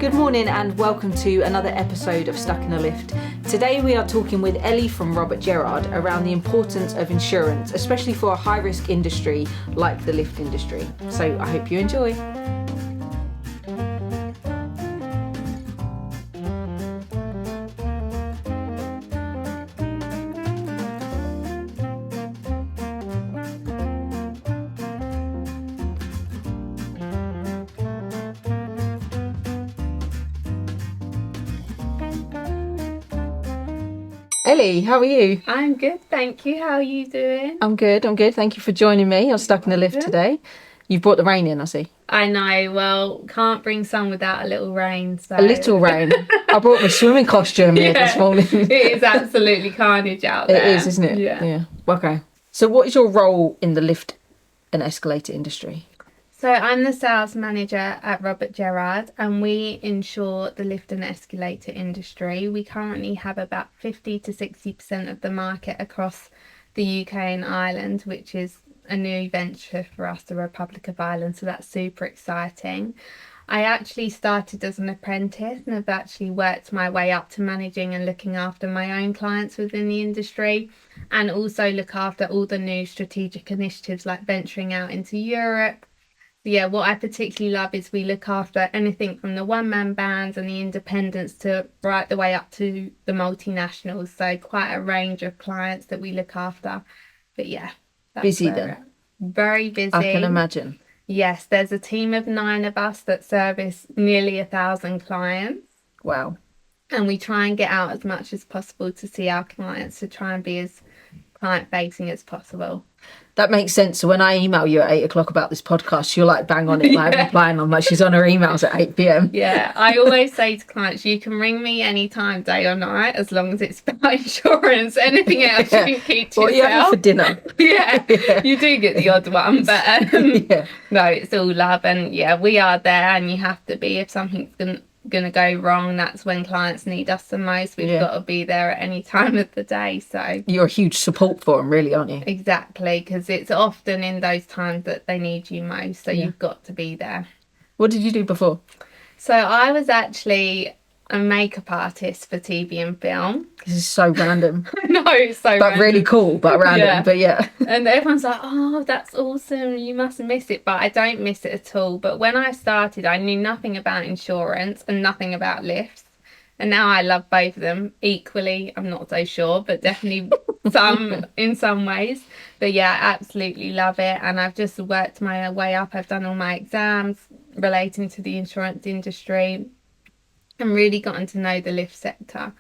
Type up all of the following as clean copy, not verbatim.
Good morning and welcome to another episode of Stuck in a Lift. Today we are talking with Ellie from Robert Gerrard around the importance of insurance, especially for a high-risk industry like the lift industry. So I hope you enjoy. Ellie, how are you? I'm good, thank you. How are you doing? I'm good. Thank you for joining me on Stuck in a Lift today. You've brought the rain in, I see. I know, well, can't bring sun without a little rain. So. A little rain. I brought my swimming costume here this morning. It is absolutely carnage out there. It is, isn't it? Yeah. Okay. So what is your role in the lift and escalator industry? So I'm the sales manager at Robert Gerrard and we insure the lift and escalator industry. We currently have about 50 to 60% of the market across the UK and Ireland, which is a new venture for us, the Republic of Ireland, so that's super exciting. I actually started as an apprentice and have actually worked my way up to managing and looking after my own clients within the industry, and also look after all the new strategic initiatives like venturing out into Europe. Yeah, what I particularly love is we look after anything from the one-man bands and the independents to right the way up to the multinationals. So quite a range of clients that we look after. But yeah. Busy then? Very busy. I can imagine. Yes, there's a team of 9 of us that service nearly 1,000 clients. Wow. And we try and get out as much as possible to see our clients, to try and be as client-facing as possible. That makes sense. So when I email you at 8 o'clock about this podcast, you're like bang on it, like replying. I'm like, she's on her emails at 8 p.m. Yeah, I always say to clients, you can ring me anytime, day or night, as long as it's about insurance. Anything else you can keep to what yourself. What are you having for dinner? Yeah, you do get the odd one, but no, it's all love. And yeah, we are there and you have to be. If something's going to go wrong, that's when clients need us the most. We've got to be there at any time of the day. So you're a huge support for them, really, aren't you? Exactly, because it's often in those times that they need you most, so you've got to be there. What did you do before? So I was actually a makeup artist for TV and film. This is so random. No, it's so but random. Really cool, but random. But yeah. And everyone's like, oh, that's awesome, you must miss it. But I don't miss it at all. But when I started, I knew nothing about insurance and nothing about lifts. And now I love both of them equally. I'm not so sure, but definitely in some ways. But yeah, I absolutely love it. And I've just worked my way up. I've done all my exams relating to the insurance industry and really gotten to know the lift sector.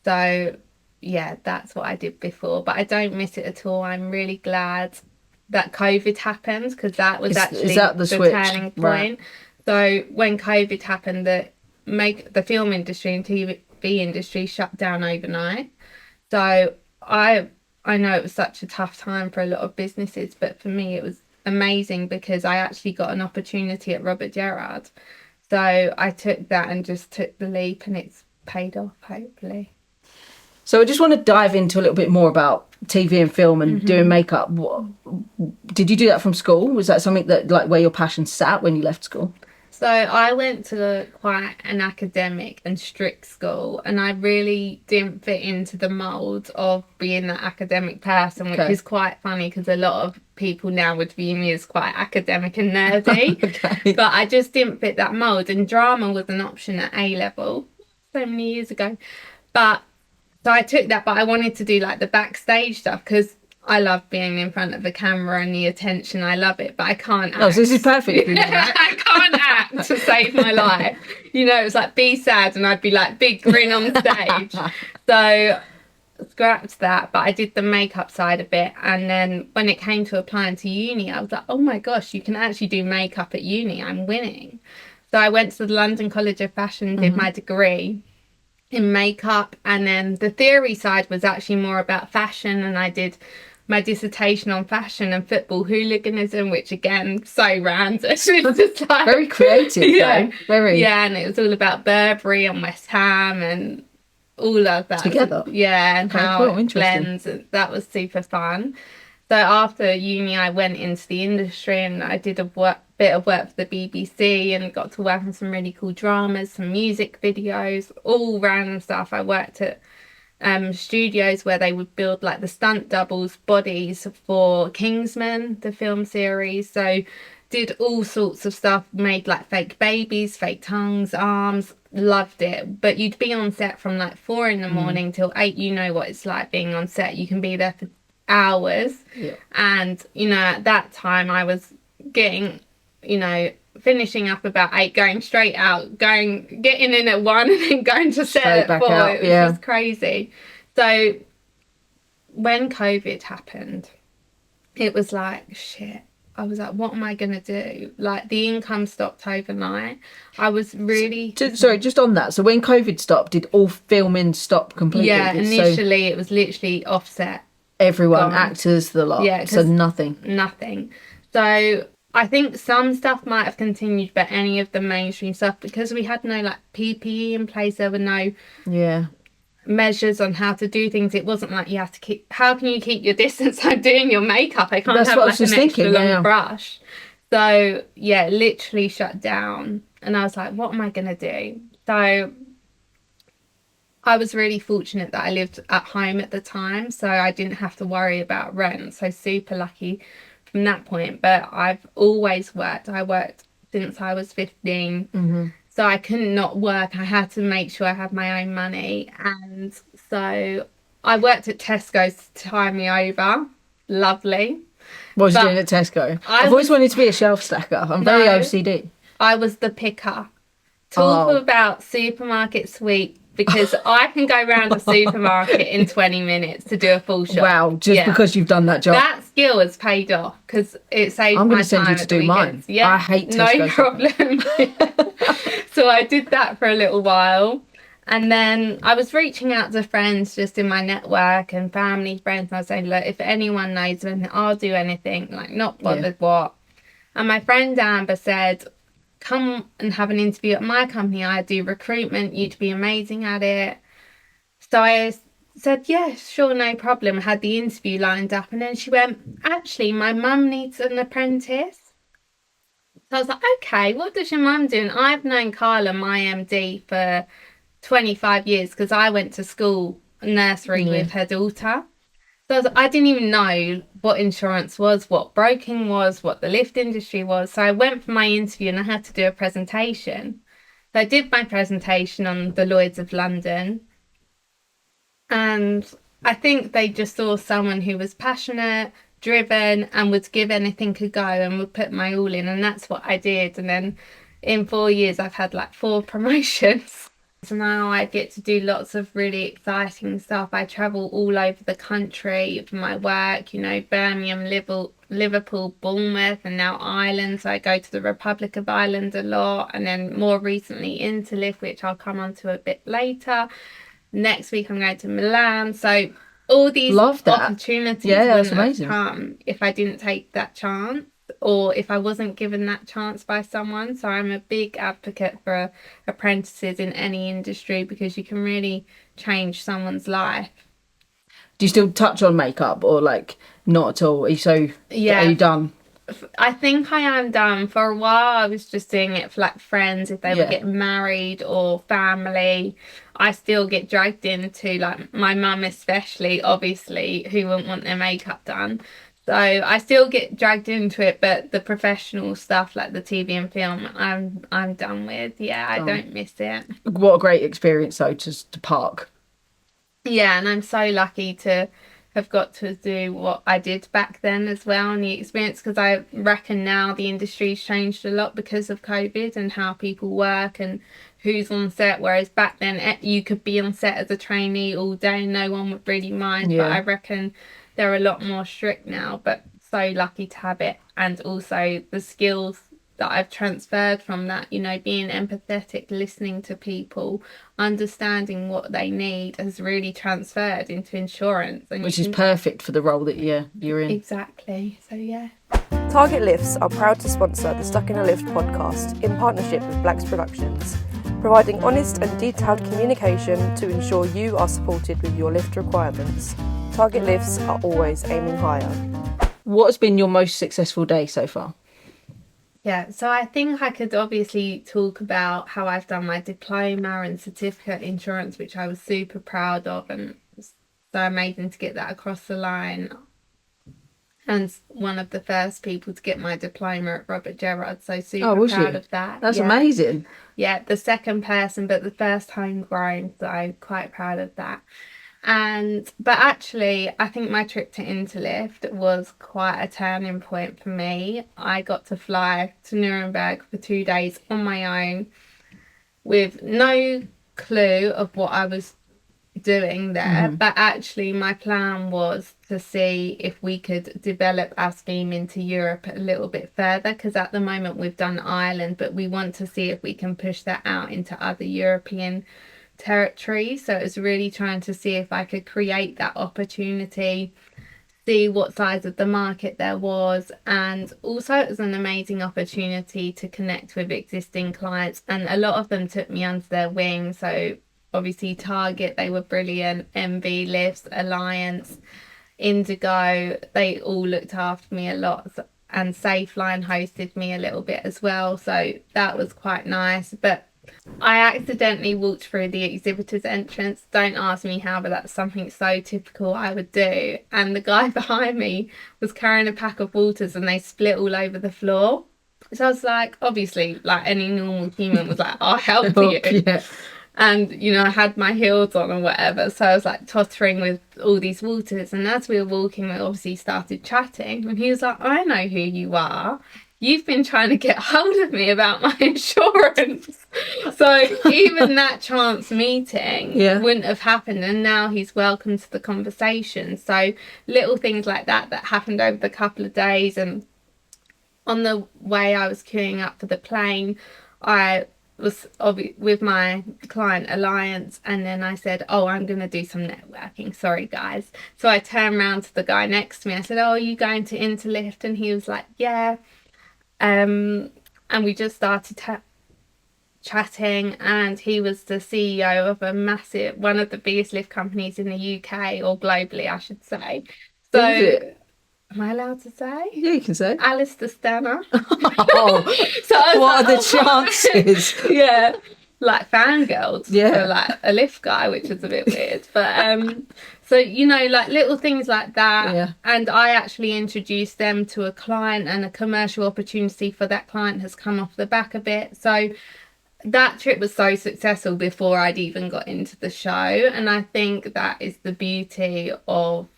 So yeah, that's what I did before, but I don't miss it at all. I'm really glad that COVID happened, because that was actually the turning point. Right. So when COVID happened, the film industry and TV industry shut down overnight. So I know it was such a tough time for a lot of businesses, but for me it was amazing because I actually got an opportunity at Robert Gerrard. So I took that and just took the leap, and it's paid off, hopefully. So I just want to dive into a little bit more about TV and film and doing makeup. Did you do that from school? Was that something that, like, where your passion sat when you left school? So I went to quite an academic and strict school, and I really didn't fit into the mould of being that academic person, which is quite funny because a lot of people now would view me as quite academic and nerdy. But I just didn't fit that mould, and drama was an option at A-level so many years ago. But so I took that, but I wanted to do like the backstage stuff because I love being in front of the camera and the attention. I love it, but I can't act. Oh, so this is perfect. I can't act to save my life. You know, it was like, be sad, and I'd be like, big grin on stage. So scrapped that, but I did the makeup side of it. And then when it came to applying to uni, I was like, oh my gosh, you can actually do makeup at uni. I'm winning. So I went to the London College of Fashion, did my degree in makeup, and then the theory side was actually more about fashion, and I did my dissertation on fashion and football hooliganism, which again, so random. It's just like, very creative, though. Very. Yeah, and it was all about Burberry and West Ham and all of that. Together? Yeah, and how it blends. That was super fun. So after uni, I went into the industry and I did a bit of work for the BBC and got to work on some really cool dramas, some music videos, all random stuff. I worked at studios where they would build like the stunt doubles bodies for Kingsman, the film series. So did all sorts of stuff, made like fake babies, fake tongues, arms, loved it. But you'd be on set from like 4 a.m. till 8. You know what it's like being on set. You can be there for hours. Yeah. And, you know, at that time I was getting, you know, finishing up about 8, going straight out, getting in at 1 and then going to set Straight at back 4. out, It was yeah. just crazy. So when COVID happened, it was like, shit. I was like, what am I going to do? Like, the income stopped overnight. I was really... Sorry, just on that. So when COVID stopped, did all filming stop completely? Yeah, initially it was literally offset. Everyone, gone. Actors, the lot. Yeah, so nothing. Nothing. So I think some stuff might have continued, but any of the mainstream stuff, because we had no like PPE in place, there were no measures on how to do things. It wasn't like you have to keep... How can you keep your distance? I'm doing your makeup. I can't have like an extra long brush. So yeah, literally shut down. And I was like, what am I going to do? So I was really fortunate that I lived at home at the time, so I didn't have to worry about rent. So super lucky from that point. But I've always worked. I worked since I was 15. So I couldn't not work. I had to make sure I had my own money. And so I worked at Tesco's to tie me over. Lovely. What was you doing at Tesco? I've always wanted to be a shelf stacker. I'm very OCD. I was the picker. Talk about supermarket sweep, because I can go around a supermarket in 20 minutes to do a full shop. Wow, just because you've done that job. That skill has paid off, because it saved I'm my going to send time you to do mine. Yeah, I hate Tesco. No problem. So I did that for a little while. And then I was reaching out to friends just in my network and family, friends. And I was saying, look, if anyone knows anything, I'll do anything. Like, not bothered what. And my friend Amber said, come and have an interview at my company. I do recruitment. You'd be amazing at it. So I said, yeah, sure, no problem. I had the interview lined up. And then she went, actually, my mum needs an apprentice. So I was like, okay, what does your mum do? And I've known Carla, my MD, for 25 years, because I went to school, nursery with her daughter. So I didn't even know what insurance was, what broking was, what the lift industry was. So I went for my interview and I had to do a presentation. So I did my presentation on the Lloyd's of London. And I think they just saw someone who was passionate, driven, and would give anything a go and would put my all in. And that's what I did. And then in 4 years, I've had like 4 promotions. So now I get to do lots of really exciting stuff. I travel all over the country for my work, you know, Birmingham, Liverpool, Bournemouth, and now Ireland. So I go to the Republic of Ireland a lot, and then more recently InterLift, which I'll come on to a bit later. Next week I'm going to Milan. So all these opportunities wouldn't have come if I didn't take that chance, or if I wasn't given that chance by someone. So I'm a big advocate for apprentices in any industry, because you can really change someone's life. Do you still touch on makeup, or like not at all? Are you done? I think I am done. For a while I was just doing it for like friends, if they were getting married, or family. I still get dragged into, like my mum especially, obviously, who wouldn't want their makeup done. So I still get dragged into it, but the professional stuff like the TV and film, I'm done with. Yeah, I don't miss it. What a great experience though, just to park. Yeah, and I'm so lucky to have got to do what I did back then as well, and the experience, because I reckon now the industry's changed a lot because of COVID and how people work and who's on set, whereas back then you could be on set as a trainee all day and no one would really mind. But I reckon they're a lot more strict now, but so lucky to have it. And also the skills that I've transferred from that, you know, being empathetic, listening to people, understanding what they need, has really transferred into insurance. And which is perfect for the role that you're in. Exactly. So yeah. Target Lifts are proud to sponsor the Stuck in a Lift podcast in partnership with Blacks Productions, providing honest and detailed communication to ensure you are supported with your lift requirements. Target Lifts are always aiming higher. What has been your most successful day so far? Yeah, so I think I could obviously talk about how I've done my diploma and certificate insurance, which I was super proud of, and it's so amazing to get that across the line. And one of the first people to get my diploma at Robert Gerrard, so Oh, super was proud you? of that. That's Yeah. amazing. Yeah, the second person, but the first homegrown, so I'm quite proud of that. But actually, I think my trip to Interlift was quite a turning point for me. I got to fly to Nuremberg for 2 days on my own with no clue of what I was doing there. But actually, my plan was to see if we could develop our scheme into Europe a little bit further, because at the moment we've done Ireland, but we want to see if we can push that out into other European territory. So it was really trying to see if I could create that opportunity, see what size of the market there was, and also it was an amazing opportunity to connect with existing clients, and a lot of them took me under their wing. So obviously Target, they were brilliant, MV Lifts, Alliance, Indigo, they all looked after me a lot, and Safeline hosted me a little bit as well, so that was quite nice. But I accidentally walked through the exhibitor's entrance. Don't ask me how, but that's something so typical I would do. And the guy behind me was carrying a pack of waters and they split all over the floor. So I was like, obviously, like any normal human was like, I'll help you. Yeah. And, you know, I had my heels on or whatever. So I was like tottering with all these waters. And as we were walking, we obviously started chatting. And he was like, I know who you are. You've been trying to get hold of me about my insurance. So even that chance meeting wouldn't have happened. And now he's welcome to the conversation. So little things like that happened over the couple of days. And on the way I was queuing up for the plane, I was with my client Alliance, and then I said, oh, I'm going to do some networking. Sorry, guys. So I turned around to the guy next to me. I said, oh, are you going to Interlift? And he was like, yeah. And we just started chatting, and he was the CEO of one of the biggest lift companies in the UK, or globally, I should say. So, am I allowed to say? Yeah, you can say. Alistair Stenner. Oh, so what are the chances? Yeah, like fangirls for like a lift guy, which is a bit weird. But so, you know, like little things like that. Yeah. And I actually introduced them to a client, and a commercial opportunity for that client has come off the back of it. So that trip was so successful before I'd even got into the show. And I think that is the beauty of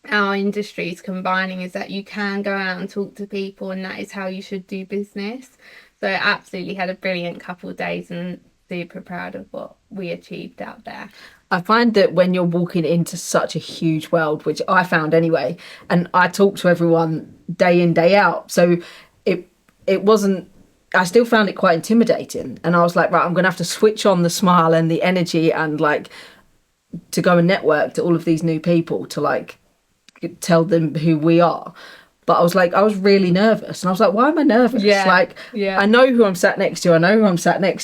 our industries combining, is that you can go out and talk to people, and that is how you should do business. So I absolutely had a brilliant couple of days, and super proud of what we achieved out there. I find that when you're walking into such a huge world, which I found anyway, and I talk to everyone day in, day out, so it wasn't, I still found it quite intimidating. And I was like, right, I'm going to have to switch on the smile and the energy, and like to go and network to all of these new people, to like tell them who we are. But I was really nervous, and I was like, why am I nervous? I know who I'm sat next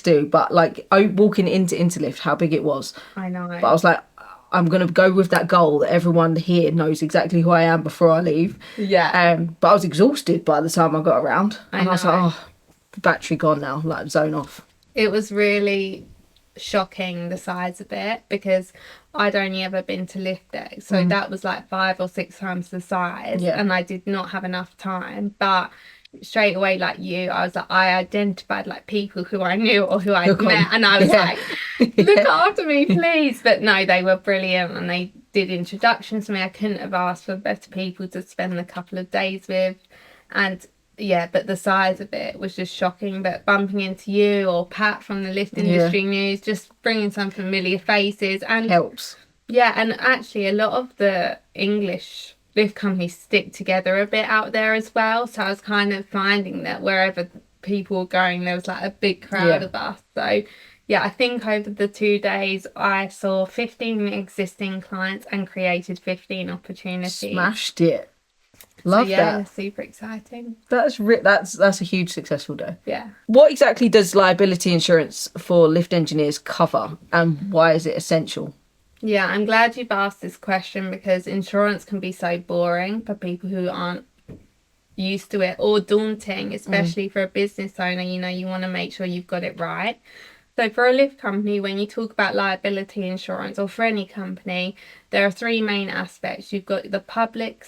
to, but like walking into Interlift, how big it was. I know. But I was like, I'm going to go with that goal that everyone here knows exactly who I am before I leave. Yeah. But I was exhausted by the time I got around. I was like, oh, battery gone now, like zone off. It was really shocking, the size of it, because I'd only ever been to lift day, so that was like 5 or 6 times the size, and I did not have enough time. But straight away, like you, I was like, I identified like people who I knew or who I'd met, and I was like, look after me, please. But no, they were brilliant, and they did introductions to me. I couldn't have asked for better people to spend a couple of days with. And yeah, but the size of it was just shocking. But bumping into you or Pat from the Lift Industry News, just bringing some familiar faces, and helps. Yeah, and actually a lot of the English lift companies stick together a bit out there as well. So I was kind of finding that wherever people were going, there was like a big crowd of us. So yeah, I think over the 2 days I saw 15 existing clients and created 15 opportunities. Smashed it. Love that. Super exciting. That's a huge successful day. Yeah. What exactly does liability insurance for lift engineers cover, and why is it essential? Yeah, I'm glad you've asked this question, because insurance can be so boring for people who aren't used to it or daunting, especially for a business owner. You want to make sure you've got it right. So for a lift company, when you talk about liability insurance, or for any company, there are three main aspects. You've got the public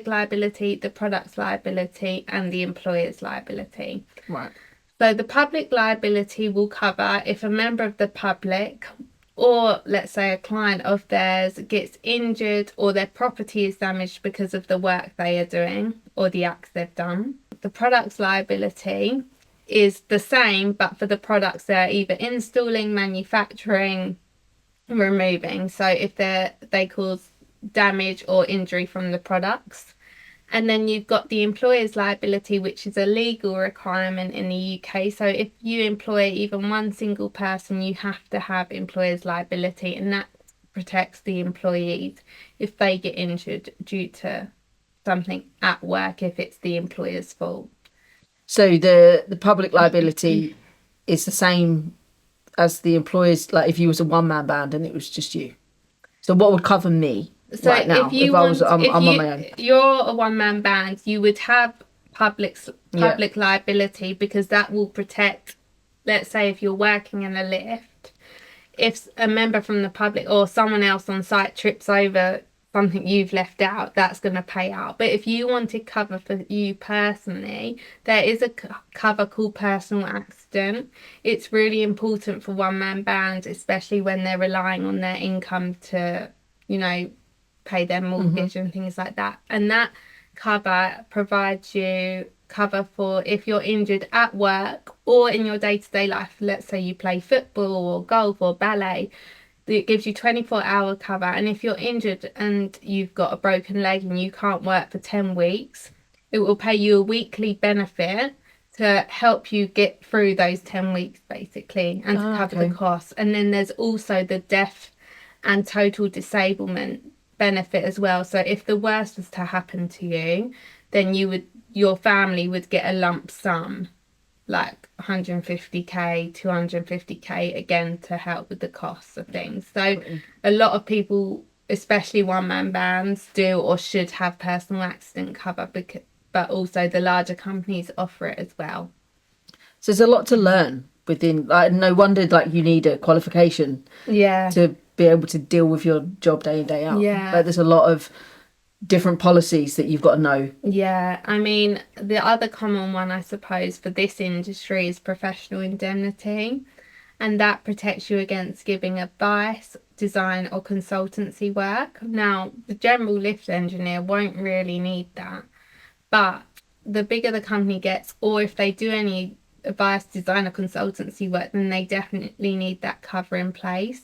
liability, the product's liability, and the employer's liability. Right. So the public liability will cover if a member of the public, or let's say a client of theirs, gets injured or their property is damaged because of the work they are doing or the acts they've done. The product's liability is the same, but for the products they're either installing, manufacturing, removing. So if they cause damage or injury from the products. And then you've got the employer's liability, which is a legal requirement in the UK. So if you employ even one single person, you have to have employer's liability, and that protects the employees if they get injured due to something at work, if it's the employer's fault. So the public liability is the same as the employer's, like if you was a one-man band and it was just you. So what would cover me? So right now, I'm on my own. You're a one-man band, you would have public liability, because that will protect, let's say if you're working in a lift, if a member from the public or someone else on site trips over something you've left out, that's going to pay out. But if you wanted cover for you personally, there is a cover called personal accident. It's really important for one-man bands, especially when they're relying on their income to, pay their mortgage and things like that. And that cover provides you cover for if you're injured at work or in your day-to-day life. Let's say you play football or golf or ballet, it gives you 24-hour cover. And if you're injured and you've got a broken leg and you can't work for 10 weeks, it will pay you a weekly benefit to help you get through those 10 weeks basically, and to cover the costs. And then there's also the death and total disablement benefit as well. So if the worst was to happen to you, then your family would get a lump sum, like 150k, 250k, again to help with the costs of things. So a lot of people, especially one-man bands, do or should have personal accident cover, but also the larger companies offer it as well. So there's a lot to learn within, no wonder you need a qualification to be able to deal with your job day in, day out. There's a lot of different policies that you've got to know. I mean, the other common one, I suppose, for this industry is professional indemnity, and that protects you against giving advice, design or consultancy work. Now, the general lift engineer won't really need that, but the bigger the company gets, or if they do any advice, design or consultancy work, then they definitely need that cover in place.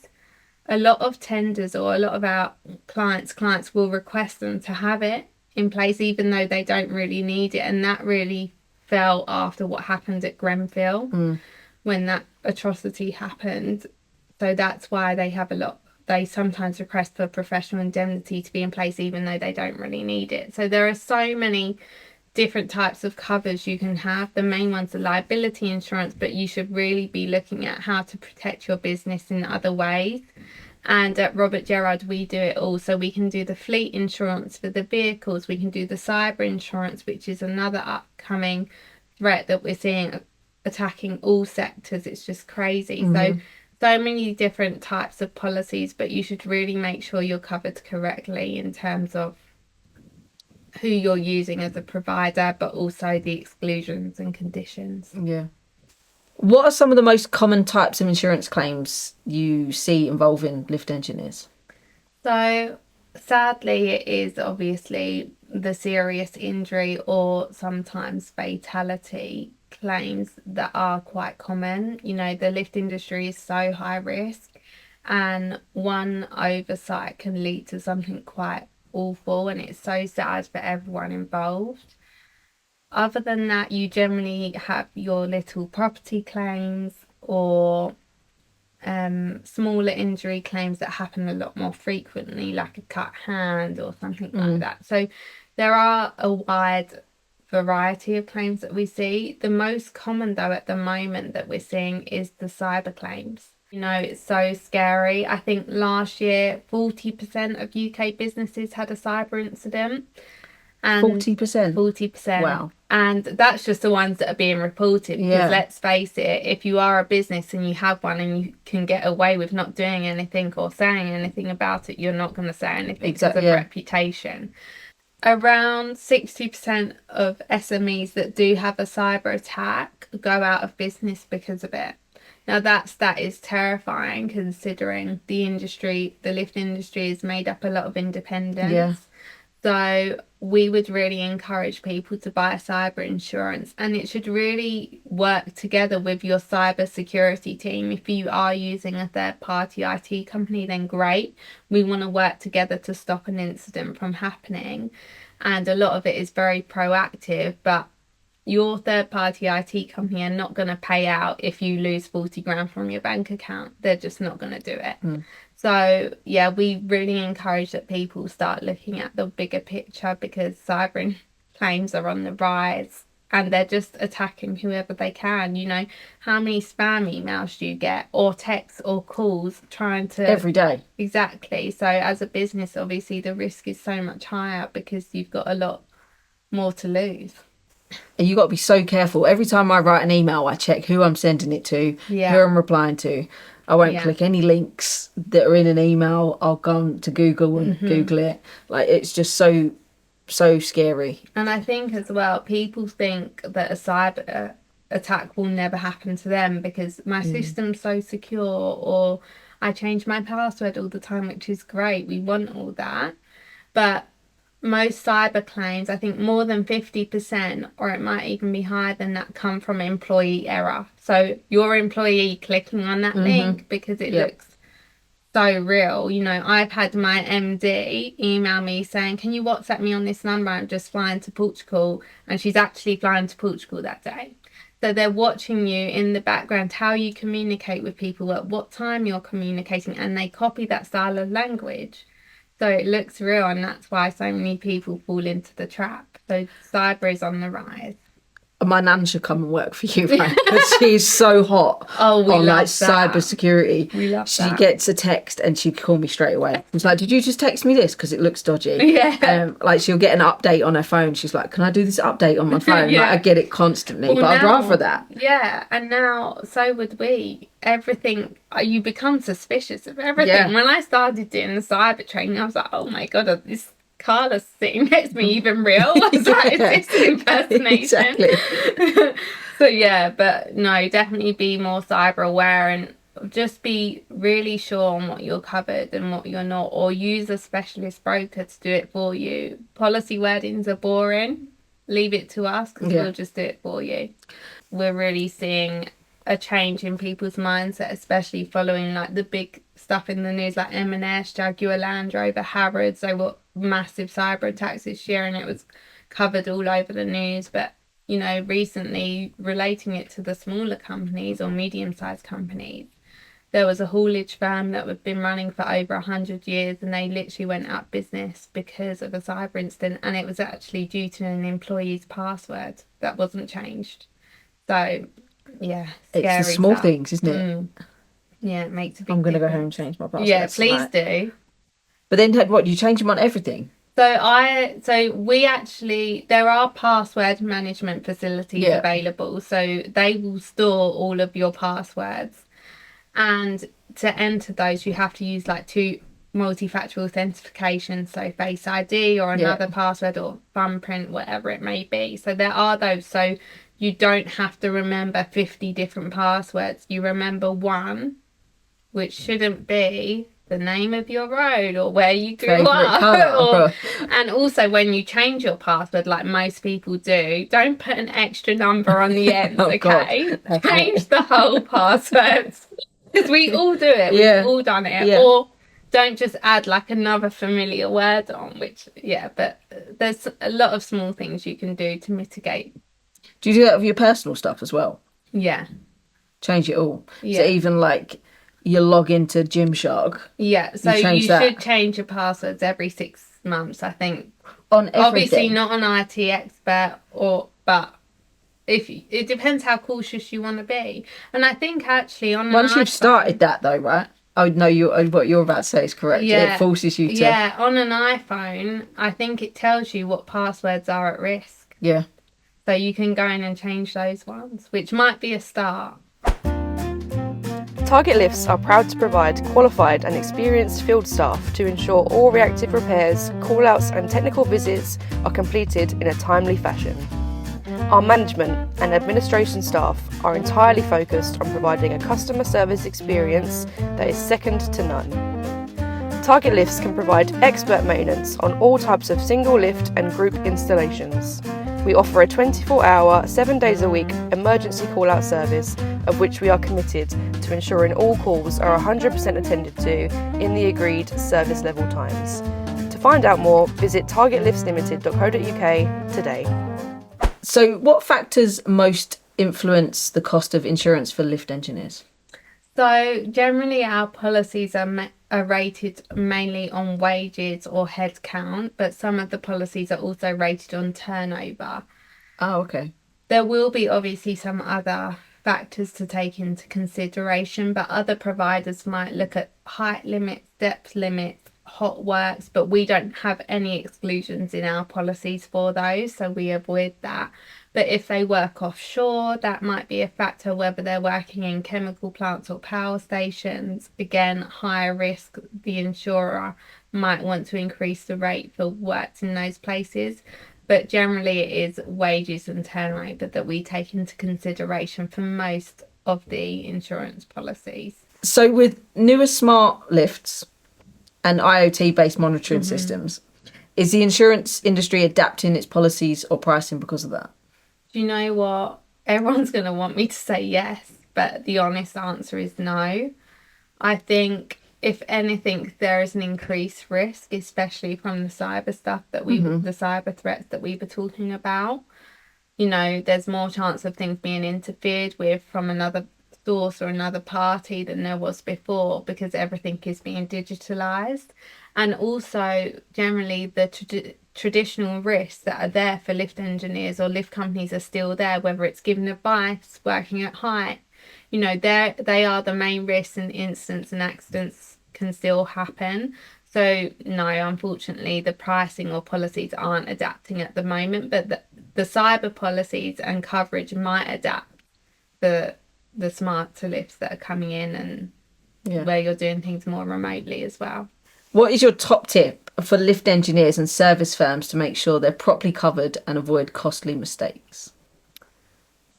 A lot of tenders, or a lot of our clients will request them to have it in place even though they don't really need it, and that really fell after what happened at Grenfell when that atrocity happened. So that's why they sometimes request for professional indemnity to be in place even though they don't really need it. So there are so many different types of covers you can have. The main one's the liability insurance, but you should really be looking at how to protect your business in other ways. And at Robert Gerrard, we do it all. So we can do the fleet insurance for the vehicles, we can do the cyber insurance, which is another upcoming threat that we're seeing attacking all sectors. It's just crazy. So many different types of policies, but you should really make sure you're covered correctly in terms of who you're using as a provider, but also the exclusions and conditions. What are some of the most common types of insurance claims you see involving lift engineers? So sadly, it is obviously the serious injury or sometimes fatality claims that are quite common. The lift industry is so high risk, and one oversight can lead to something quite awful, and it's so sad for everyone involved. Other than that, you generally have your little property claims or smaller injury claims that happen a lot more frequently, like a cut hand or something like that. So there are a wide variety of claims that we see. The most common though at the moment that we're seeing is the cyber claims. It's so scary. I think last year 40% of UK businesses had a cyber incident, And 40%? 40%. Wow. And that's just the ones that are being reported. Because let's face it, if you are a business and you have one and you can get away with not doing anything or saying anything about it, you're not going to say anything because of reputation. Around 60% of SMEs that do have a cyber attack go out of business because of it. Now that is terrifying, considering the industry, the lift industry, is made up a lot of independents. Yeah. So we would really encourage people to buy cyber insurance, and it should really work together with your cyber security team. If you are using a third party IT company, then great. We want to work together to stop an incident from happening. And a lot of it is very proactive, but your third party IT company are not going to pay out if you lose 40 grand from your bank account. They're just not going to do it. So yeah, we really encourage that people start looking at the bigger picture, because cyber claims are on the rise and they're just attacking whoever they can. You know, how many spam emails do you get, or texts or calls trying to... Every day. Exactly. So as a business, obviously the risk is so much higher because you've got a lot more to lose. And you got to be so careful. Every time I write an email, I check who I'm sending it to, who I'm replying to. I won't click any links that are in an email. I'll go on to Google and Google it. Like, it's just so scary. And I think as well, people think that a cyber attack will never happen to them because my system's so secure, or I change my password all the time, which is great. We want all that. But most cyber claims, I think more than 50%, or it might even be higher than that, come from employee error. So your employee clicking on that link because it looks so real. You know, I've had my MD email me saying, can you WhatsApp me on this number? I'm just flying to Portugal. And she's actually flying to Portugal that day. So they're watching you in the background, how you communicate with people, at what time you're communicating, and they copy that style of language. So it looks real, and that's why so many people fall into the trap. So cyber is on the rise. My nan should come and work for you, right? Because she's so hot on like cyber security. We love she that. gets a text and she'd call me straight away. She's like, did you just text me this? Because it looks dodgy. Yeah. Like, she'll get an update on her phone. She's like, can I do this update on my phone? Like, I get it constantly, but I'd rather that. Yeah, and now so would we. Everything, you become suspicious of everything. Yeah. When I started doing the cyber training, I was like, oh my God, this Carla's sitting next to me even real? I was like, is this an impersonation? Exactly. So yeah, but no, definitely be more cyber aware and just be really sure on what you're covered and what you're not, or use a specialist broker to do it for you. Policy wordings are boring. Leave it to us, because we'll just do it for you. We're really seeing a change in people's mindset, especially following like the big stuff in the news, like M&S, Jaguar Land Rover, Harrods. They were massive cyber attacks this year, and it was covered all over the news. But you know, recently, relating it to the smaller companies or medium-sized companies, there was a haulage firm that had been running for over 100 years, and they literally went out of business because of a cyber incident, and it was actually due to an employee's password that wasn't changed. So yeah, it's the small things, isn't it? Yeah, it makes a big I'm going to go difference. home and change my password. Yeah, please do. But then what, you change them on everything? So we actually, there are password management facilities available. So they will store all of your passwords. And to enter those, you have to use like 2 multi-factor authentication. So Face ID or another password or thumbprint, whatever it may be. So there are those. So you don't have to remember 50 different passwords. You remember one, which shouldn't be the name of your road or where you grew up. And also, when you change your password, like most people do, don't put an extra number on the end, okay? Change the whole password. Because we all do it. We've all done it. Yeah. Or don't just add like another familiar word on, which, but there's a lot of small things you can do to mitigate. Do you do that with your personal stuff as well? Yeah. Change it all? Yeah. So even like you log into Gymshark? Yeah, so you should change your passwords every 6 months, I think. On everything? Obviously not an IT expert, but it depends how cautious you want to be. And I think actually on once you've started that though, right? Oh no, what you're about to say is correct. Yeah. It forces you to. Yeah, on an iPhone, I think it tells you what passwords are at risk. Yeah. So you can go in and change those ones, which might be a start. Target Lifts are proud to provide qualified and experienced field staff to ensure all reactive repairs, call-outs and technical visits are completed in a timely fashion. Our management and administration staff are entirely focused on providing a customer service experience that is second to none. Target Lifts can provide expert maintenance on all types of single lift and group installations. We offer a 24-hour, 7 days a week emergency call-out service, of which we are committed to ensuring all calls are 100% attended to in the agreed service level times. To find out more, visit targetlifts.limited.co.uk today. So what factors most influence the cost of insurance for lift engineers? So generally our policies are rated mainly on wages or head count, but some of the policies are also rated on turnover. Oh, okay. There will be obviously some other factors to take into consideration, but other providers might look at height limits, depth limits, hot works, but we don't have any exclusions in our policies for those, so we avoid that. But if they work offshore, that might be a factor, whether they're working in chemical plants or power stations. Again, higher risk, the insurer might want to increase the rate for works in those places. But generally it is wages and turnover that we take into consideration for most of the insurance policies. So with newer smart lifts and IoT-based monitoring systems, is the insurance industry adapting its policies or pricing because of that? Do you know what? Everyone's going to want me to say yes, but the honest answer is no. I think, if anything, there is an increased risk, especially from the cyber stuff that the cyber threats that we were talking about. You know, there's more chance of things being interfered with from another source or another party than there was before, because everything is being digitalized. And also generally the traditional risks that are there for lift engineers or lift companies are still there, whether it's giving advice, working at height. You know, they are the main risks, and incidents and accidents can still happen. So no, unfortunately the pricing or policies aren't adapting at the moment, but the cyber policies and coverage might adapt the smarter lifts that are coming in, and where you're doing things more remotely as well. What is your top tip for lift engineers and service firms to make sure they're properly covered and avoid costly mistakes?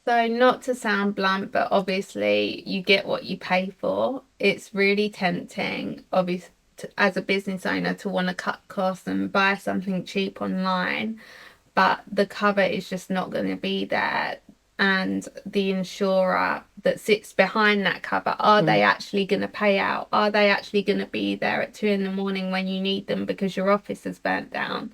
So, not to sound blunt, but obviously you get what you pay for. It's really tempting, obviously, as a business owner, to want to cut costs and buy something cheap online, but the cover is just not going to be there. And the insurer that sits behind that cover, are they actually going to pay out? Are they actually going to be there at 2 a.m. when you need them because your office has burnt down?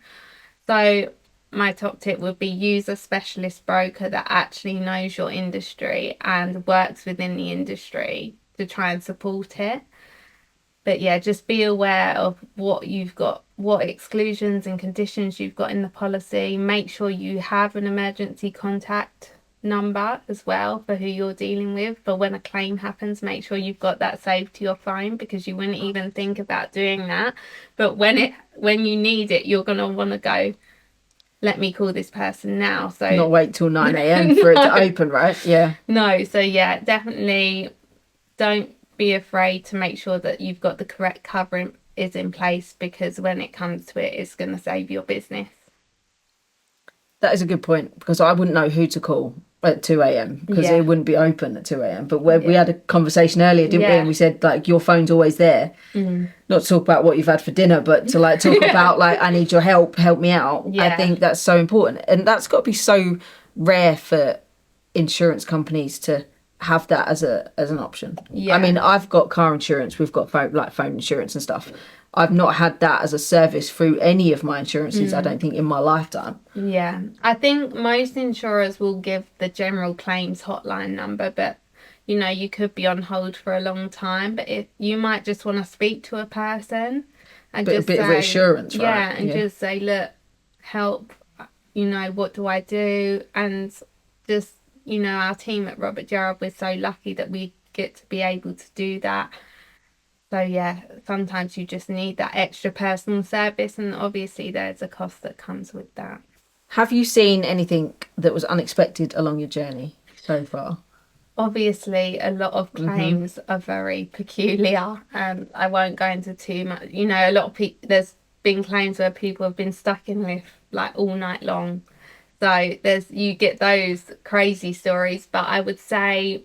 So my top tip would be use a specialist broker that actually knows your industry and works within the industry to try and support it. But yeah, just be aware of what you've got, what exclusions and conditions you've got in the policy. Make sure you have an emergency contact number as well for who you're dealing with. For when a claim happens, make sure you've got that saved to your phone, because you wouldn't even think about doing that. But when you need it, you're going to want to go, let me call this person now. So not wait till 9 a.m. for it to open, right? Yeah. No, so yeah, definitely don't be afraid to make sure that you've got the correct cover is in place, because when it comes to it, it's going to save your business. That is a good point, because I wouldn't know who to call at 2 a.m. because it wouldn't be open at 2 a.m. But we had a conversation earlier, didn't we? And we said, like, your phone's always there. Not to talk about what you've had for dinner, but to like talk about like, I need your help me out. I think that's so important, and that's got to be so rare for insurance companies to have that as an option. I mean, I've got car insurance, we've got phone insurance and stuff. I've not had that as a service through any of my insurances, I don't think, in my lifetime. Yeah, I think most insurers will give the general claims hotline number, but you know, you could be on hold for a long time, but you might just want to speak to a person and just a bit of reassurance, right? Yeah, and just say, look, help, you know, what do I do? And just, you know, our team at Robert Gerrard, we're so lucky that we get to be able to do that. So yeah, sometimes you just need that extra personal service, and obviously there's a cost that comes with that. Have you seen anything that was unexpected along your journey so far? Obviously, a lot of claims are very peculiar, and I won't go into too much. You know, a lot of people, there's been claims where people have been stuck in lift like all night long. So you get those crazy stories, but I would say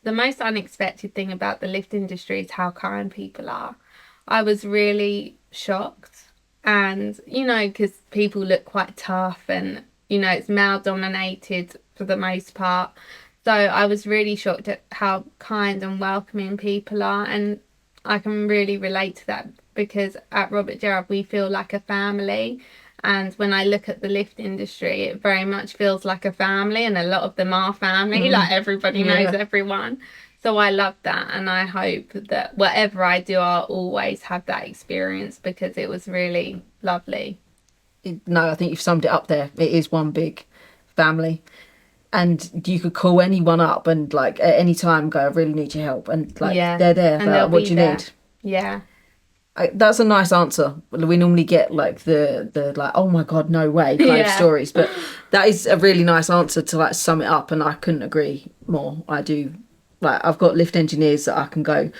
the most unexpected thing about the lift industry is how kind people are. I was really shocked, and because people look quite tough, and it's male dominated for the most part. So I was really shocked at how kind and welcoming people are, and I can really relate to that because at Robert Gerrard we feel like a family. And when I look at the lift industry, it very much feels like a family, and a lot of them are family, like everybody knows everyone. So I love that, and I hope that whatever I do, I'll always have that experience because it was really lovely. No, I think you've summed it up there. It is one big family. And you could call anyone up and like at any time go, I really need your help. And like they're there. And like, what do you need? Yeah. That's a nice answer. We normally get like the like, oh my God, no way kind of stories. But that is a really nice answer to like sum it up. And I couldn't agree more. I do. Like I've got lift engineers that I can go,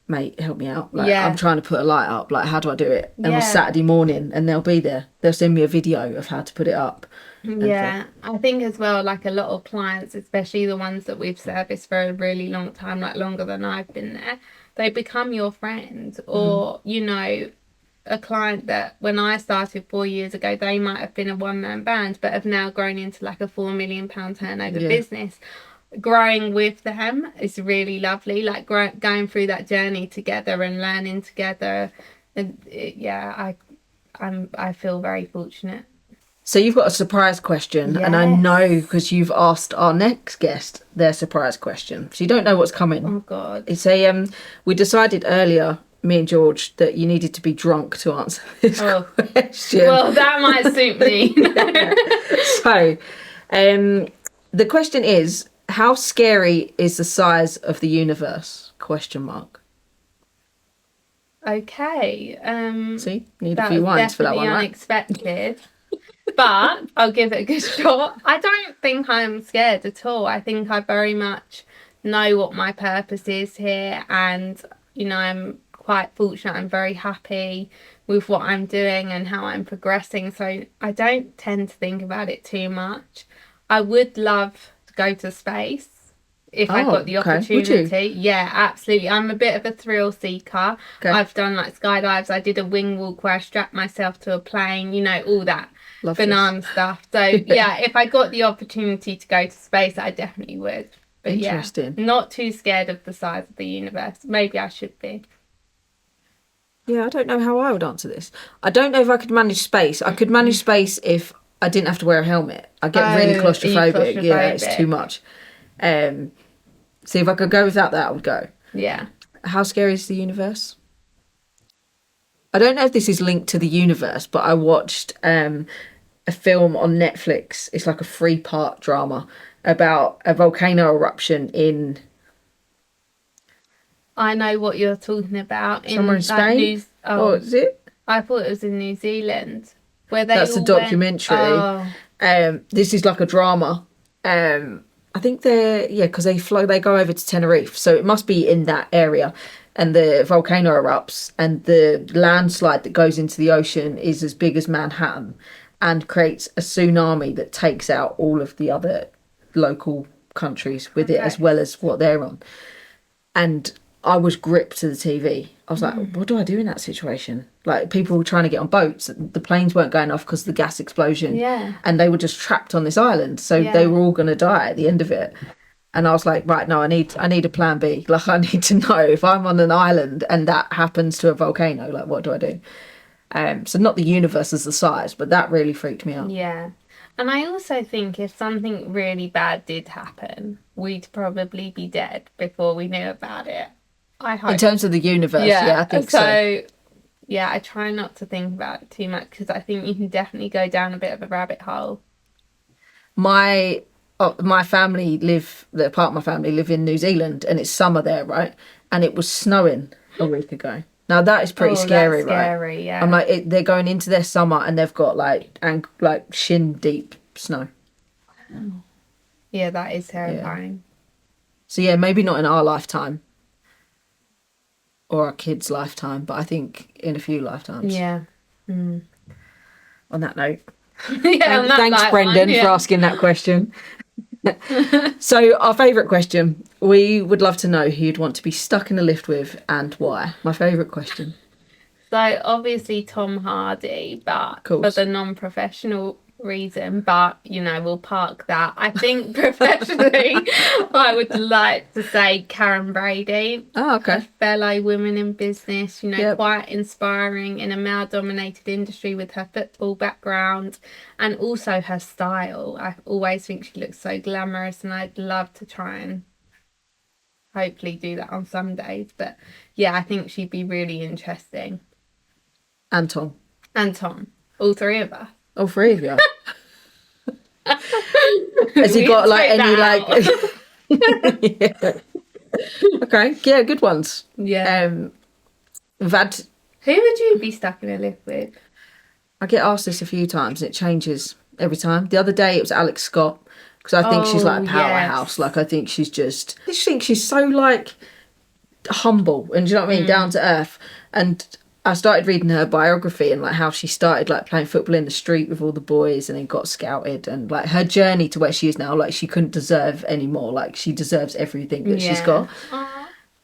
mate, help me out. Like I'm trying to put a light up. Like how do I do it? And on Saturday morning and they'll be there. They'll send me a video of how to put it up. Yeah, I think as well, like a lot of clients, especially the ones that we've serviced for a really long time, like longer than I've been there, they become your friend. Or, a client that when I started 4 years ago, they might have been a one-man band, but have now grown into like a £4 million turnover business. Growing with them is really lovely, like going through that journey together and learning together. And I feel very fortunate. So you've got a surprise question, and I know because you've asked our next guest their surprise question. So you don't know what's coming. Oh, God. It's we decided earlier, me and George, that you needed to be drunk to answer this question. Well, that might suit me. So, the question is, how scary is the size of the universe? ? Okay. See, need a few wines for that one, right? Unexpected. But I'll give it a good shot. I don't think I'm scared at all. I think I very much know what my purpose is here, and I'm quite fortunate. I'm very happy with what I'm doing and how I'm progressing, so I don't tend to think about it too much. I would love to go to space if I got the opportunity. Would you? Yeah, absolutely. I'm a bit of a thrill seeker. I've done like skydives. I did a wing walk where I strapped myself to a plane, all that banana stuff. So yeah, if I got the opportunity to go to space, I definitely would. But interesting. Not too scared of the size of the universe. Maybe I should be. Yeah, I don't know how I would answer this. I don't know if I could manage space. I could manage space if I didn't have to wear a helmet. I get really claustrophobic. Yeah, it's too much. So if I could go without that, I would go. Yeah. How scary is the universe? I don't know if this is linked to the universe, but I watched a film on Netflix. It's like a 3-part drama about a volcano eruption in... I know what you're talking about. Somewhere in Spain? Oh, is it? I thought it was in New Zealand. Where they That's a documentary. This is like a drama. I think because they go over to Tenerife, so it must be in that area. And the volcano erupts, and the landslide that goes into the ocean is as big as Manhattan, and creates a tsunami that takes out all of the other local countries with it, as well as what they're on. And I was gripped to the TV. I was like, what do I do in that situation? Like, people were trying to get on boats. The planes weren't going off because of the gas explosion. Yeah. And they were just trapped on this island. So they were all going to die at the end of it. And I was like, right, no, I need a plan B. Like, I need to know if I'm on an island and that happens to a volcano, like, what do I do? So not the universe as the size, but that really freaked me out. Yeah. And I also think if something really bad did happen, we'd probably be dead before we knew about it. I hope. In terms of the universe, yeah I think so. Yeah, I try not to think about it too much because I think you can definitely go down a bit of a rabbit hole. My family the part of my family live in New Zealand, and it's summer there, right? And it was snowing a week ago. Now that is pretty scary, that's right? Scary, yeah. I'm like, they're going into their summer and they've got like shin deep snow. Yeah, that is terrifying. So yeah, maybe not in our lifetime or our kids' lifetime, but I think in a few lifetimes. Yeah. On that note, Thanks, Brendan, for asking that question. So our favourite question, we would love to know who you'd want to be stuck in a lift with and why. My favourite question. So obviously Tom Hardy, but for the non-professional reason, but we'll park that. I think professionally I would like to say Karen Brady. Oh, okay. A fellow woman in business, quite inspiring in a male-dominated industry with her football background and also her style. I always think she looks so glamorous, and I'd love to try and hopefully do that on some days. But yeah, I think she'd be really interesting. And Tom. All three of us. All three of you. Has he got like any like? Yeah. Okay, yeah, good ones. Yeah. We've had. Who would you be stuck in a lift with? I get asked this a few times, and it changes every time. The other day it was Alex Scott, because I think she's like a powerhouse. Yes. Like I think she's so like humble, and do you know what I mean, down to earth. And I started reading her biography and like how she started like playing football in the street with all the boys and then got scouted, and like her journey to where she is now, like she couldn't deserve any more. Like she deserves everything that she's got.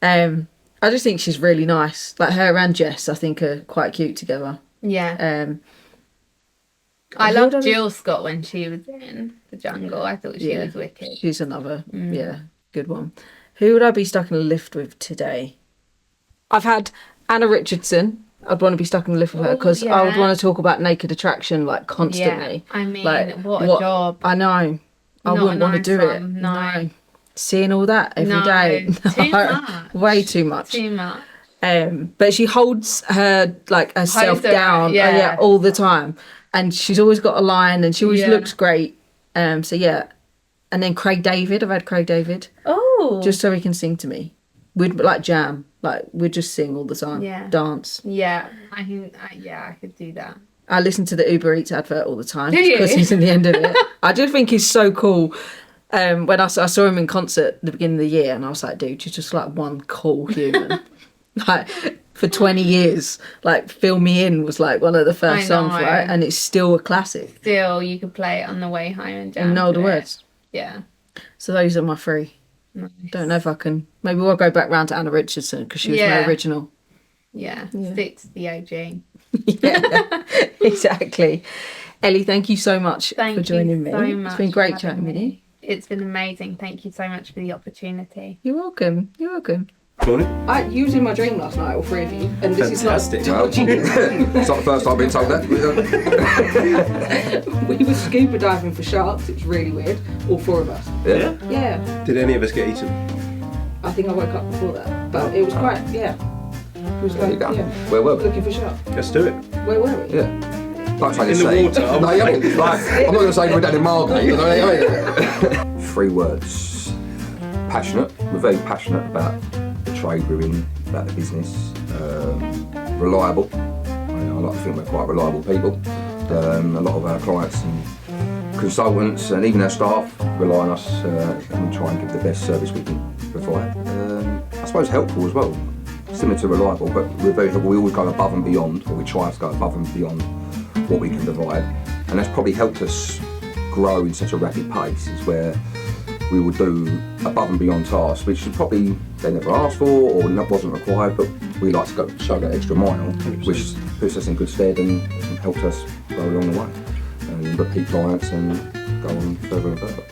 I just think she's really nice. Like her and Jess, I think, are quite cute together. Yeah. I loved Jill Scott when she was in The Jungle. I thought she was wicked. She's another good one. Who would I be stuck in a lift with today? I've had Anna Richardson. I'd want to be stuck in a lift with her because I would want to talk about naked attraction like constantly. Yeah. I mean, like, what a job. I know. I wouldn't want to do it. No. Seeing all that every day. Too much. Way too much. Too much. But she holds her like herself down all the time. And she's always got a line and she always looks great. So yeah. And then Craig David. I've had Craig David. Oh. Just so he can sing to me. We'd like jam. Like we'd just sing all the time. Yeah. Dance. Yeah. I could do that. I listen to the Uber Eats advert all the time. Do you? Because he's in the end of it. I just think he's so cool. When I saw him in concert at the beginning of the year, and I was like, dude, you're just like one cool human. Like for 20 years, like Fill Me In was like one of the first songs, right? And it's still a classic. Still, you could play it on the way home and jam. And know the words. Yeah. So those are my three. Nice. Don't know if I can. Maybe we'll go back round to Anna Richardson because she was my original. Yeah. Stick to the OG. Yeah, exactly. Ellie, thank you so much for joining me. So much. It's been great chatting with you. It's been amazing. Thank you so much for the opportunity. You're welcome. Morning. You was in my dream last night, all three of you, and this Fantastic. is not. It's not the first time I've been told that. We were scuba diving for sharks. It was really weird. All four of us. Yeah. Yeah. Did any of us get eaten? I think I woke up before that, but it was quite. Yeah. It was There you go. Where were we? Looking for sharks. Let's do it. Where were we? Yeah. Like in the water. No, you haven't. I'm not going to say we're down in Margate. You know? 3 words. Passionate. We're very passionate about the trade we're in, about the business. Reliable. I like to think we're quite reliable people. A lot of our clients and consultants and even our staff rely on us and try and give the best service we can provide. I suppose helpful as well. Similar to reliable, but we always go above and beyond, or we try to go above and beyond what we can provide, and that's probably helped us grow in such a rapid pace. Is where we will do above and beyond tasks which probably they never asked for or wasn't required, but we like to go show that extra mile, which puts us in good stead and helps us grow along the way and repeat clients and go on further and further.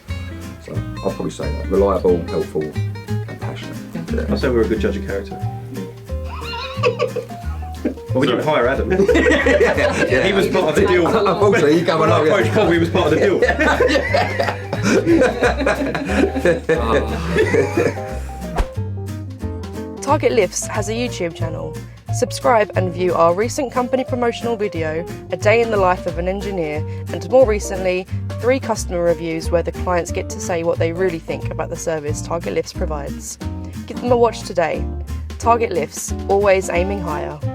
So I'll probably say that: reliable, helpful, and passionate. Yeah. I'll say we're a good judge of character. Well, we didn't hire Adam. He was part of the deal. Unfortunately, he came when I approached Paul, he was part of the deal. Target Lifts has a YouTube channel. Subscribe and view our recent company promotional video, A Day in the Life of an Engineer, and more recently, 3 customer reviews where the clients get to say what they really think about the service Target Lifts provides. Give them a watch today. Target Lifts, always aiming higher.